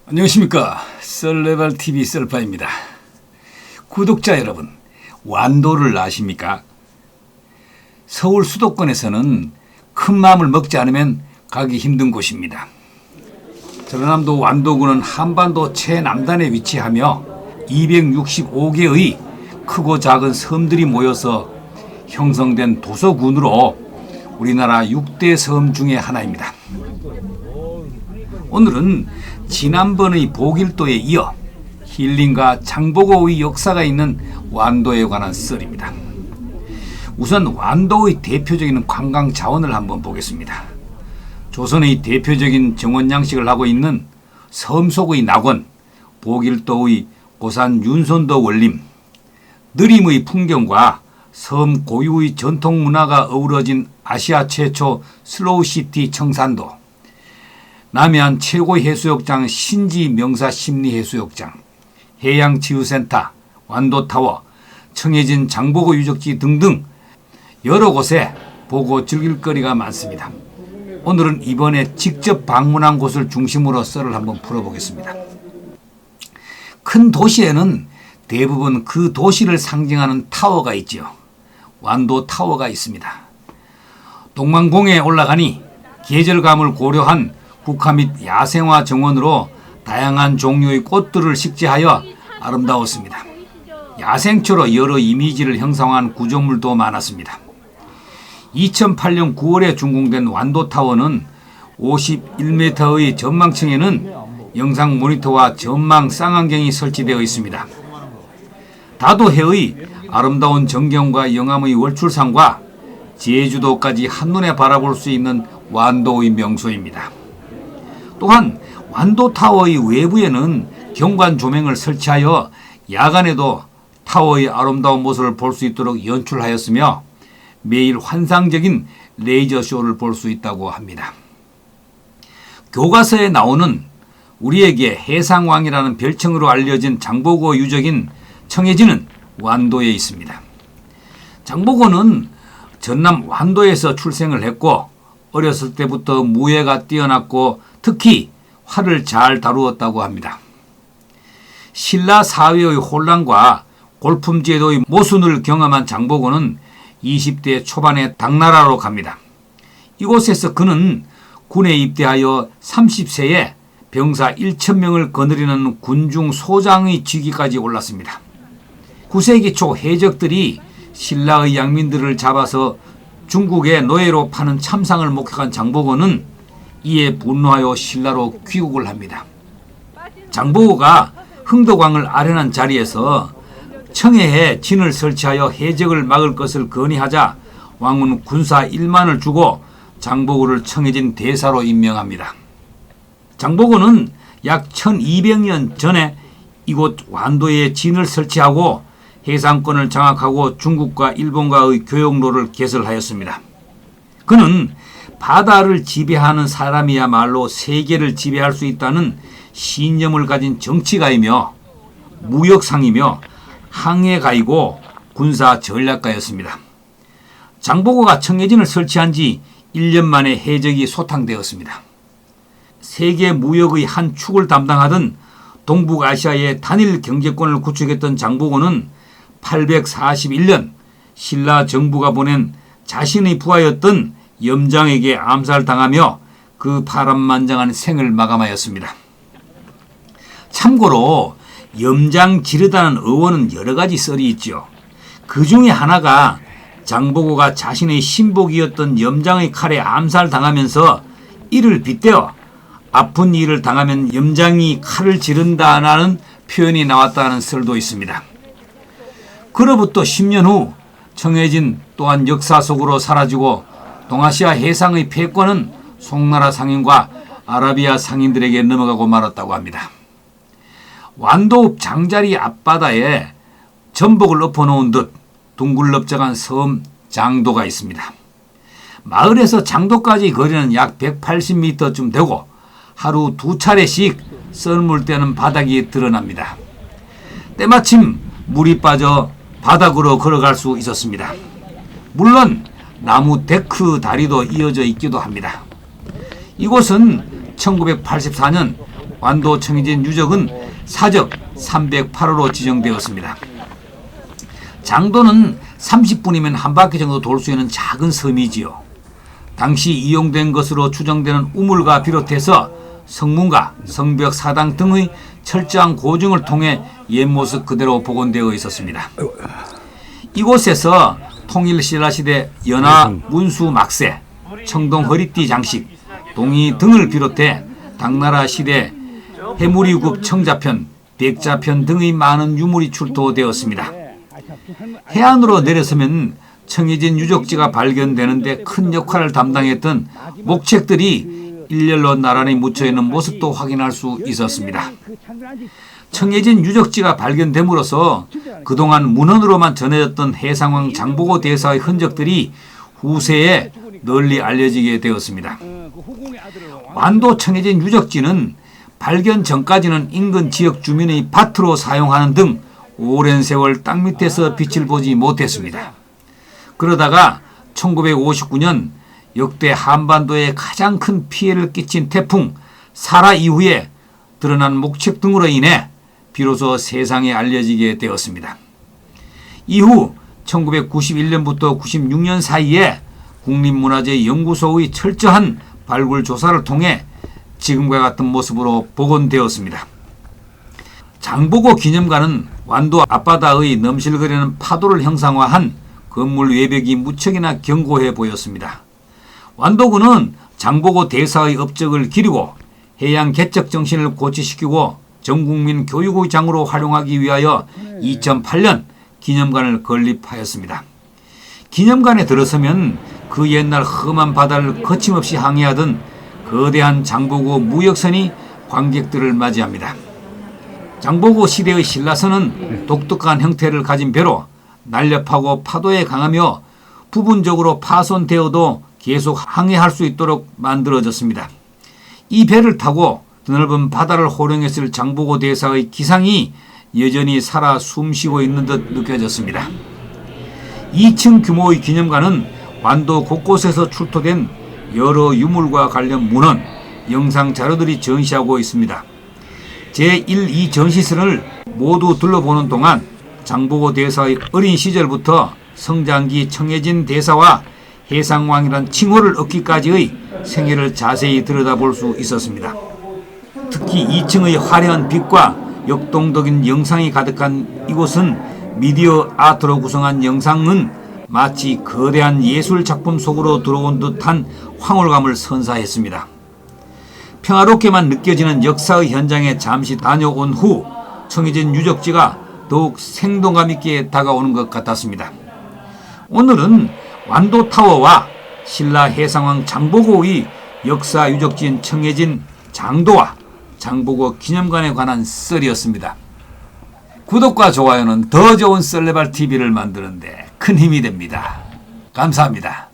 안녕하십니까. 썰레발TV 썰파입니다. 구독자 여러분, 완도를 아십니까? 서울 수도권에서는 큰 마음을 먹지 않으면 가기 힘든 곳입니다. 전라남도 완도군은 한반도 최남단에 위치하며 265개의 크고 작은 섬들이 모여서 형성된 도서군으로 우리나라 6대 섬 중에 하나입니다. 오늘은 지난번의 보길도에 이어 힐링과 장보고의 역사가 있는 완도에 관한 썰입니다. 우선 완도의 대표적인 관광 자원을 한번 보겠습니다. 조선의 대표적인 정원 양식을 하고 있는 섬 속의 낙원, 보길도의 고산 윤선도 원림, 느림의 풍경과 섬 고유의 전통 문화가 어우러진 아시아 최초 슬로우시티 청산도, 남해안 최고의 해수욕장 신지 명사 심리해수욕장, 해양치유센터, 완도타워, 청해진 장보고 유적지 등등 여러 곳에 보고 즐길 거리가 많습니다. 오늘은 이번에 직접 방문한 곳을 중심으로 썰을 한번 풀어보겠습니다. 큰 도시에는 대부분 그 도시를 상징하는 타워가 있죠. 완도 타워가 있습니다. 동망봉에 올라가니 계절감을 고려한 국화 및 야생화 정원으로 다양한 종류의 꽃들을 식재하여 아름다웠습니다. 야생초로 여러 이미지를 형성한 구조물도 많았습니다. 2008년 9월에 준공된 완도타워는 51m의 전망층에는 영상 모니터와 전망 쌍안경이 설치되어 있습니다. 다도해의 아름다운 전경과 영암의 월출산과 제주도까지 한눈에 바라볼 수 있는 완도의 명소입니다. 또한 완도타워의 외부에는 경관 조명을 설치하여 야간에도 타워의 아름다운 모습을 볼 수 있도록 연출하였으며 매일 환상적인 레이저 쇼를 볼 수 있다고 합니다. 교과서에 나오는 우리에게 해상왕이라는 별칭으로 알려진 장보고 유적인 청해진은 완도에 있습니다. 장보고는 전남 완도에서 출생을 했고 어렸을 때부터 무예가 뛰어났고 특히 활을 잘 다루었다고 합니다. 신라 사회의 혼란과 골품제도의 모순을 경험한 장보고는 20대 초반에 당나라로 갑니다. 이곳에서 그는 군에 입대하여 30세에 병사 1,000명을 거느리는 군중 소장의 직위까지 올랐습니다. 9세기 초 해적들이 신라의 양민들을 잡아서 중국에 노예로 파는 참상을 목격한 장보고는 이에 분노하여 신라로 귀국을 합니다. 장보고가 흥덕왕을 아련한 자리에서 청해에 진을 설치하여 해적을 막을 것을 건의하자 왕은 군사 1만을 주고 장보고를 청해진 대사로 임명합니다. 장보고는 약 1200년 전에 이곳 완도에 진을 설치하고 해상권을 장악하고 중국과 일본과의 교역로를 개설하였습니다. 그는 바다를 지배하는 사람이야말로 세계를 지배할 수 있다는 신념을 가진 정치가이며 무역상이며 항해가이고 군사 전략가였습니다. 장보고가 청해진을 설치한 지 1년 만에 해적이 소탕되었습니다. 세계 무역의 한 축을 담당하던 동북아시아의 단일 경제권을 구축했던 장보고는 841년 신라 정부가 보낸 자신의 부하였던 염장에게 암살당하며 그 파란만장한 생을 마감하였습니다. 참고로 염장 지르다는 어원은 여러 가지 썰이 있죠. 그 중에 하나가 장보고가 자신의 신복이었던 염장의 칼에 암살당하면서 이를 빗대어 아픈 일을 당하면 염장이 칼을 지른다는 표현이 나왔다는 썰도 있습니다. 그로부터 10년 후 청해진 또한 역사 속으로 사라지고 동아시아 해상의 패권은 송나라 상인과 아라비아 상인들에게 넘어가고 말았다고 합니다. 완도 장자리 앞바다에 전복을 엎어놓은 듯 둥글럽적한 섬 장도가 있습니다. 마을에서 장도까지 거리는 약 180m쯤 되고 하루 2차례씩 썰물 떼는 바닥이 드러납니다. 때마침 물이 빠져 바닥으로 걸어갈 수 있었습니다. 물론 나무 데크 다리도 이어져 있기도 합니다. 이곳은 1984년 완도 청해진 유적은 사적 308호로 지정되었습니다. 장도는 30분이면 한 바퀴 정도 돌 수 있는 작은 섬이지요. 당시 이용된 것으로 추정되는 우물과 비롯해서 성문과 성벽 사당 등의 철저한 고증을 통해 옛 모습 그대로 복원되어 있었습니다. 이곳에서 통일신라시대 연화 문수 막새, 청동 허리띠 장식, 동이 등을 비롯해 당나라 시대 해무리굽 청자편, 백자편 등의 많은 유물이 출토되었습니다. 해안으로 내려서면 청해진 유적지가 발견되는데 큰 역할을 담당했던 목책들이 일렬로 나란히 묻혀있는 모습도 확인할 수 있었습니다. 청해진 유적지가 발견됨으로써 그동안 문헌으로만 전해졌던 해상왕 장보고 대사의 흔적들이 후세에 널리 알려지게 되었습니다. 완도 청해진 유적지는 발견 전까지는 인근 지역 주민의 밭으로 사용하는 등 오랜 세월 땅 밑에서 빛을 보지 못했습니다. 그러다가 1959년 역대 한반도에 가장 큰 피해를 끼친 태풍 사라 이후에 드러난 목책 등으로 인해 비로소 세상에 알려지게 되었습니다. 이후 1991년부터 96년 사이에 국립문화재연구소의 철저한 발굴 조사를 통해 지금과 같은 모습으로 복원되었습니다. 장보고 기념관은 완도 앞바다의 넘실거리는 파도를 형상화한 건물 외벽이 무척이나 견고해 보였습니다. 완도군은 장보고 대사의 업적을 기리고 해양 개척 정신을 고취시키고 전국민 교육의 장으로 활용하기 위하여 2008년 기념관을 건립하였습니다. 기념관에 들어서면 그 옛날 험한 바다를 거침없이 항해하던 거대한 장보고 무역선이 관객들을 맞이합니다. 장보고 시대의 신라선은 독특한 형태를 가진 배로 날렵하고 파도에 강하며 부분적으로 파손되어도 계속 항해할 수 있도록 만들어졌습니다. 이 배를 타고 드넓은 바다를 호령했을 장보고 대사의 기상이 여전히 살아 숨쉬고 있는 듯 느껴졌습니다. 2층 규모의 기념관은 완도 곳곳에서 출토된 여러 유물과 관련 문헌, 영상 자료들이 전시하고 있습니다. 제1, 2 전시선을 모두 둘러보는 동안 장보고 대사의 어린 시절부터 성장기 청해진 대사와 해상왕이란 칭호를 얻기까지의 생애를 자세히 들여다볼 수 있었습니다. 특히 2층의 화려한 빛과 역동적인 영상이 가득한 이곳은 미디어 아트로 구성한 영상은 마치 거대한 예술 작품 속으로 들어온 듯한 황홀감을 선사했습니다. 평화롭게만 느껴지는 역사의 현장에 잠시 다녀온 후 청해진 유적지가 더욱 생동감 있게 다가오는 것 같았습니다. 오늘은 완도타워와 신라 해상왕 장보고의 역사 유적지인 청해진 장도와 장보고 기념관에 관한 썰이었습니다. 구독과 좋아요는 더 좋은 썰레발 TV를 만드는데 큰 힘이 됩니다. 감사합니다.